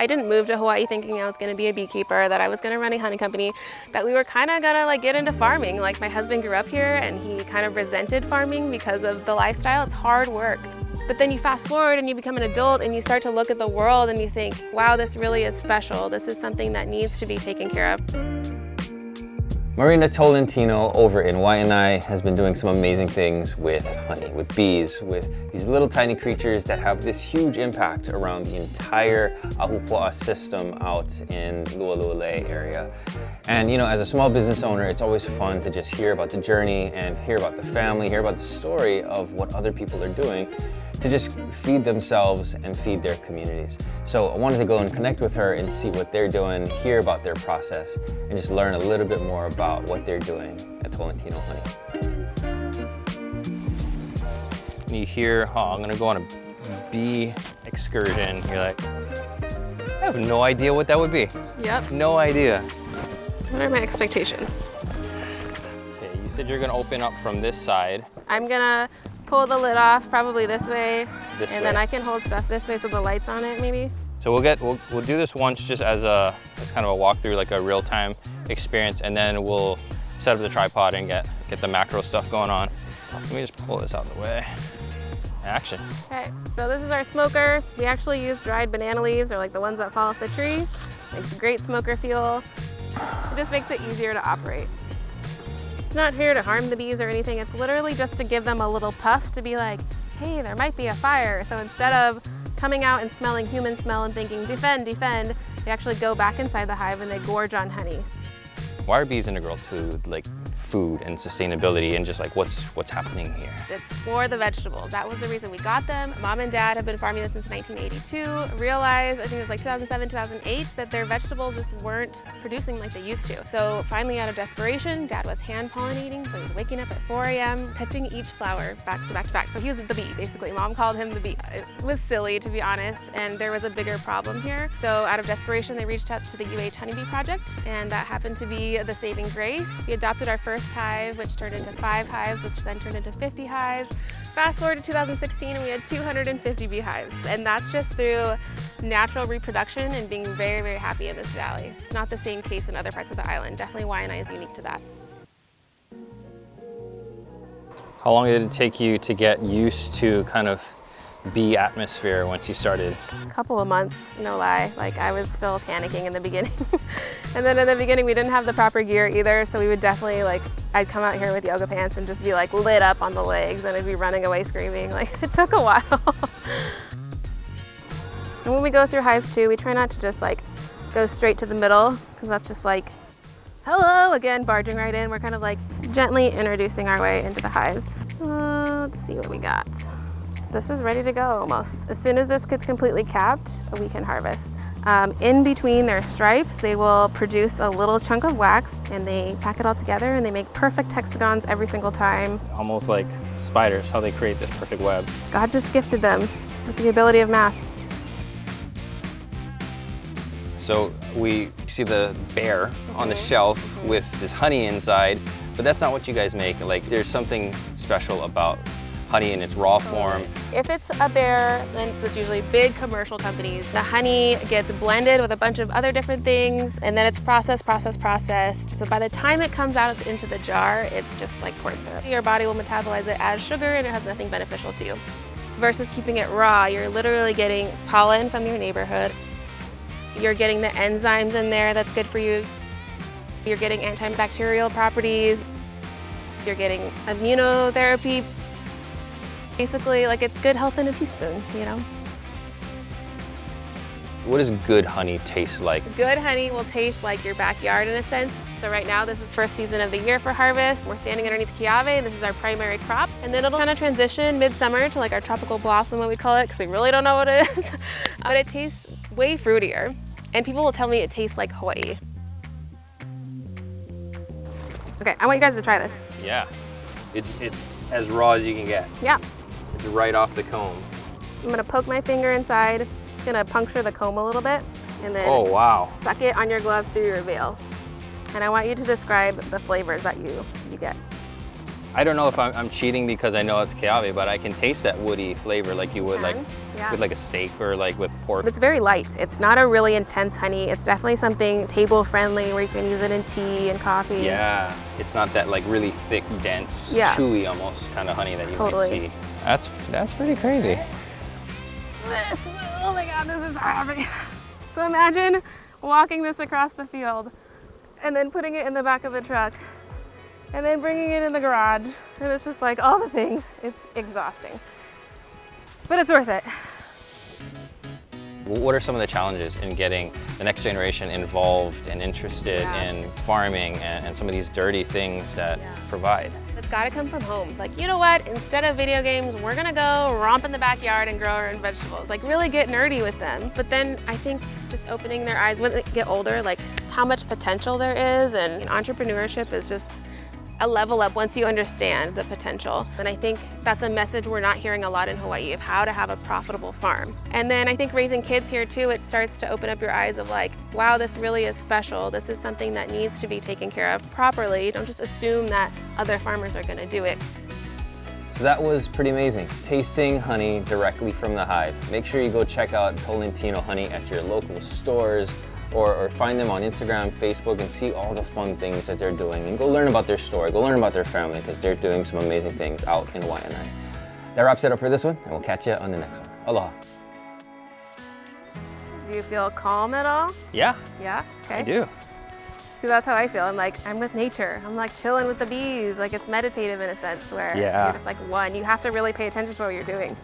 I didn't move to Hawaii thinking I was gonna be a beekeeper, that I was gonna run a honey company, that we were kind of gonna like get into farming. Like my husband grew up here and he kind of resented farming because of the lifestyle. It's hard work. But then you fast forward and you become an adult and you start to look at the world and you think, wow, this really is special. This is something that needs to be taken care of. Marina Tolentino over in Waianae has been doing some amazing things with honey, with bees, with these little tiny creatures that have this huge impact around the entire Ahupua'a system out in Lualua area. And you know, as a small business owner, it's always fun to just hear about the journey and hear about the family, hear about the story of what other people are doing to just feed themselves and feed their communities. So I wanted to go and connect with her and see what they're doing, hear about their process, and just learn a little bit more about what they're doing at Tolentino Honey. You hear, oh, I'm gonna go on a bee excursion. You're like, I have no idea what that would be. Yep. No idea. What are my expectations? Okay, you said you're gonna open up from this side. I'm gonna pull the lid off probably this way, This and way. then I can hold stuff this way so the light's on it maybe. So we'll do this once just as kind of a walkthrough, like a real-time experience, and then we'll set up the tripod and get the macro stuff going on. Let me just pull this out of the way. Action. Okay, so this is our smoker. We actually use dried banana leaves, or like the ones that fall off the tree. Makes a great smoker fuel. It just makes it easier to operate. It's not here to harm the bees or anything. It's literally just to give them a little puff to be like, hey, there might be a fire. So instead of coming out and smelling human smell and thinking, defend, defend, they actually go back inside the hive and they gorge on honey. Why are bees integral to like food and sustainability and just like what's happening here? It's for the vegetables. That was the reason we got them. Mom and Dad have been farming this since 1982. Realized, I think it was like 2007, 2008, that their vegetables just weren't producing like they used to. So finally, out of desperation, Dad was hand pollinating. So he was waking up at 4 a.m., touching each flower back to back to back. So he was the bee, basically. Mom called him the bee. It was silly, to be honest, and there was a bigger problem here. So out of desperation, they reached out to the UH Honeybee Project, and that happened to be the saving grace. We adopted our first hive, which turned into 5 hives, which then turned into 50 hives. Fast forward to 2016 and we had 250 beehives. And that's just through natural reproduction and being very, very happy in this valley. It's not the same case in other parts of the island. Definitely Waianae is unique to that. How long did it take you to get used to kind of bee atmosphere once you started? A couple of months, no lie. Like I was still panicking in the beginning. And then in the beginning we didn't have the proper gear either, so we would definitely I'd come out here with yoga pants and just be like lit up on the legs and I'd be running away screaming. Like it took a while. And when we go through hives too, we try not to just like go straight to the middle, because that's just like, hello, again, barging right in. We're kind of like gently introducing our way into the hive. So let's see what we got. This is ready to go almost. As soon as this gets completely capped, we can harvest. In between their stripes, they will produce a little chunk of wax and they pack it all together and they make perfect hexagons every single time. Almost like spiders, how they create this perfect web. God just gifted them with the ability of math. So we see the bear on the shelf with this honey inside, but that's not what you guys make. Like there's something special about honey in its raw form. If it's a bear, then it's usually big commercial companies. The honey gets blended with a bunch of other different things, and then it's processed. So by the time it comes out into the jar, it's just like corn syrup. Your body will metabolize it as sugar and it has nothing beneficial to you. Versus keeping it raw, you're literally getting pollen from your neighborhood. You're getting the enzymes in there that's good for you. You're getting antibacterial properties. You're getting immunotherapy. Basically, like it's good health in a teaspoon, you know? What does good honey taste like? Good honey will taste like your backyard in a sense. So right now, this is first season of the year for harvest. We're standing underneath Kiave, and this is our primary crop. And then it'll kind of transition midsummer to like our tropical blossom, what we call it, because we really don't know what it is. But it tastes way fruitier. And people will tell me it tastes like Hawaii. Okay, I want you guys to try this. Yeah, it's as raw as you can get. Yeah. It's right off the comb. I'm gonna poke my finger inside. It's gonna puncture the comb a little bit, and then Oh, wow. suck it on your glove through your veil. And I want you to describe the flavors that you get. I don't know if I'm cheating because I know it's Kiawe, but I can taste that woody flavor like you would like Yeah. with like a steak or like with pork. It's very light. It's not a really intense honey. It's definitely something table friendly where you can use it in tea and coffee. Yeah, it's not that like really thick, dense, Yeah. chewy almost kind of honey that you Totally. might see. That's pretty crazy. Oh my God, this is happening. So imagine walking this across the field and then putting it in the back of the truck and then bringing it in the garage. And it's just like all the things. It's exhausting, but it's worth it. What are some of the challenges in getting the next generation involved and interested in farming and some of these dirty things that provide? It's gotta come from home. Like, you know what? Instead of video games, we're gonna go romp in the backyard and grow our own vegetables. Like, really get nerdy with them. But then I think just opening their eyes when they get older, like how much potential there is, and entrepreneurship is just a level up once you understand the potential. And I think that's a message we're not hearing a lot in Hawaii of how to have a profitable farm. And then I think raising kids here too, it starts to open up your eyes of like, wow, this really is special. This is something that needs to be taken care of properly. Don't just assume that other farmers are gonna do it. So that was pretty amazing. Tasting honey directly from the hive. Make sure you go check out Tolentino honey at your local stores, or find them on Instagram, Facebook, and see all the fun things that they're doing. And go learn about their story, go learn about their family, because they're doing some amazing things out in Waianae. That wraps it up for this one, and we'll catch you on the next one. Aloha. Do you feel calm at all? Yeah, Yeah? Okay. I do. See, that's how I feel. I'm like, I'm with nature. I'm like chilling with the bees. Like, it's meditative in a sense where Yeah. you're just like one. You have to really pay attention to what you're doing.